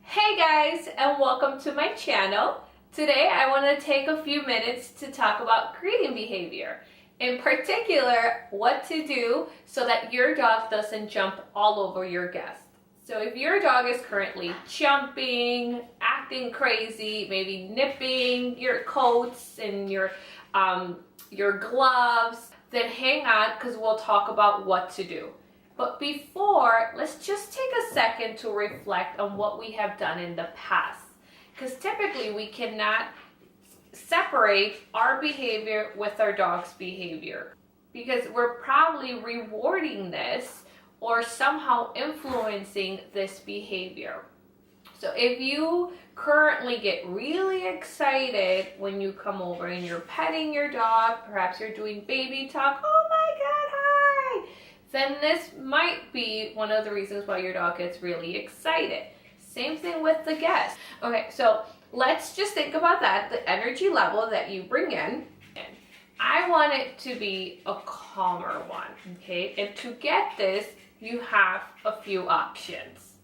Hey guys, and welcome to my channel. Today I want to take a few minutes to talk about greeting behavior. In particular, what to do so that your dog doesn't jump all over your guest. So if your dog is currently jumping, acting crazy, maybe nipping your coats and your gloves, then hang on because we'll talk about what to do. But before, let's just take a second to reflect on what we have done in the past. Because typically we cannot separate our behavior with our dog's behavior. Because we're probably rewarding this or somehow influencing this behavior. So if you currently get really excited when you come over and you're petting your dog, perhaps you're doing baby talk, oh my God, hi! Then this might be one of the reasons why your dog gets really excited. Same thing with the guest. Okay, so let's just think about that, the energy level that you bring in. I want it to be a calmer one, okay? And to get this, you have a few options.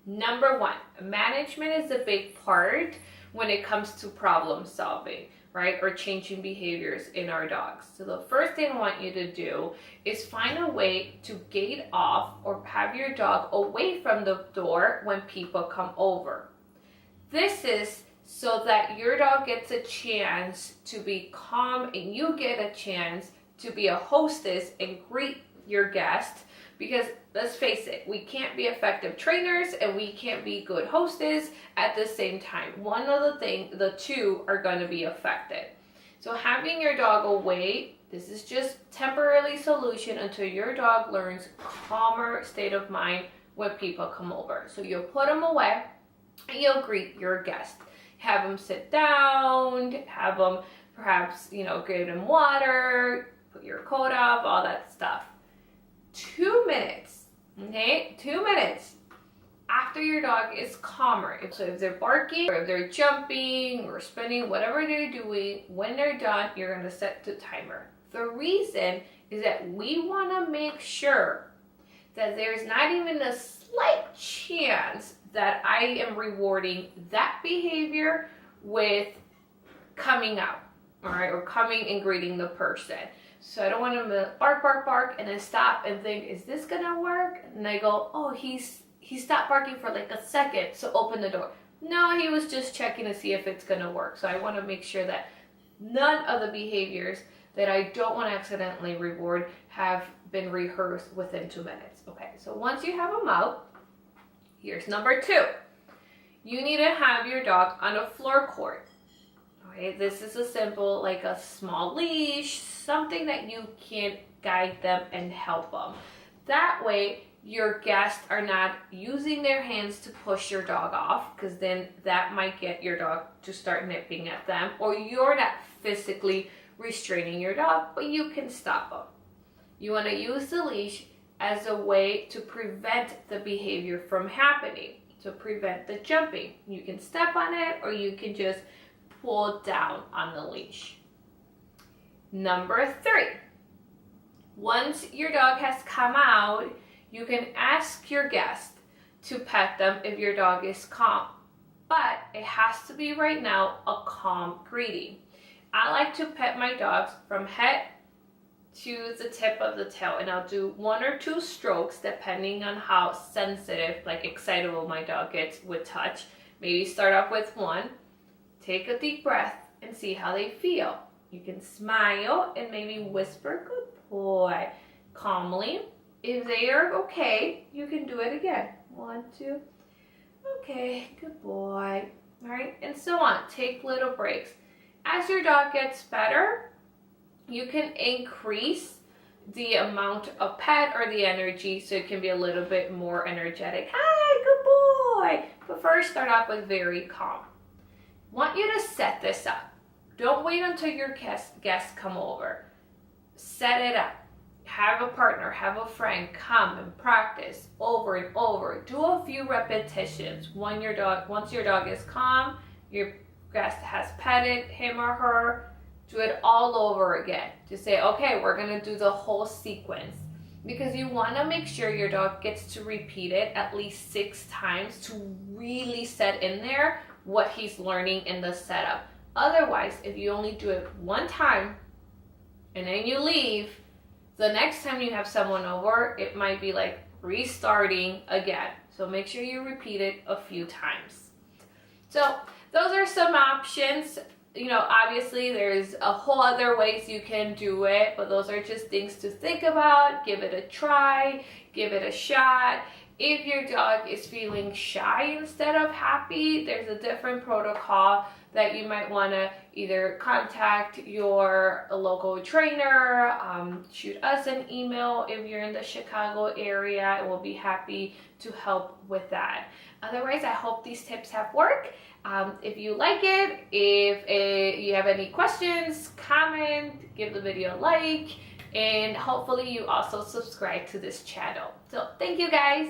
Number one, management is a big part when it comes to problem solving, right? Or changing behaviors in our dogs. So the first thing I want you to do is find a way to gate off or have your dog away from the door when people come over. This is so that your dog gets a chance to be calm and you get a chance to be a hostess and greet your guest. Because let's face it, we can't be effective trainers and we can't be good hostess at the same time. One of the two are going to be affected. So having your dog away, this is just temporary solution until your dog learns calmer state of mind when people come over. So you'll put them away and you'll greet your guest. Have them sit down, have them perhaps, give them water, put your coat up, all that stuff. 2 minutes, okay? 2 minutes after your dog is calmer. So if they're barking or if they're jumping or spinning, whatever they're doing, when they're done, you're gonna set the timer. The reason is that we wanna make sure that there's not even a slight chance that I am rewarding that behavior with coming out, all right, or coming and greeting the person. So I don't want him to bark, bark, bark, and then stop and think, is this gonna work? And I go, oh, he stopped barking for like a second, so open the door. No, he was just checking to see if it's gonna work. So I wanna make sure that none of the behaviors that I don't wanna accidentally reward have been rehearsed within 2 minutes. Okay, so once you have them out, here's number two. You need to have your dog on a floor cord. Okay, this is a simple, like a small leash, something that you can guide them and help them. That way, your guests are not using their hands to push your dog off, because then that might get your dog to start nipping at them, or you're not physically restraining your dog, but you can stop them. You want to use the leash as a way to prevent the behavior from happening, to prevent the jumping. You can step on it, or you can just pull down on the leash. Number three, once your dog has come out, you can ask your guest to pet them if your dog is calm, but it has to be right now a calm greeting. I like to pet my dogs from head to the tip of the tail, and I'll do 1 or 2 strokes depending on how sensitive, like excitable my dog gets with touch. Maybe start off with 1. Take a deep breath and see how they feel. You can smile and maybe whisper, good boy, calmly. If they are okay, you can do it again. 1, 2, okay, good boy. All right, and so on. Take little breaks. As your dog gets better, you can increase the amount of pet or the energy so it can be a little bit more energetic. Hi, good boy. But first, start off with very calm. Want you to set this up. Don't wait until your guests come over. Set it up. Have a partner, have a friend come and practice over and over. Do a few repetitions. Once your dog is calm, your guest has petted him or her, do it all over again. Just say, okay, we're gonna do the whole sequence. because you want to make sure your dog gets to repeat it at least 6 times to really set in there what he's learning in the setup. Otherwise, if you only do it 1 time and then you leave, the next time you have someone over, it might be like restarting again. So make sure you repeat it a few times. So those are some options. You know, obviously there's a whole other ways you can do it, but those are just things to think about. Give it a try, give it a shot. If your dog is feeling shy instead of happy, there's a different protocol that you might want to either contact your local trainer, shoot us an email if you're in the Chicago area, and we'll be happy to help with that. Otherwise, I hope these tips have worked. If you like it, if you have any questions, comment, give the video a like, and hopefully you also subscribe to this channel. So thank you guys.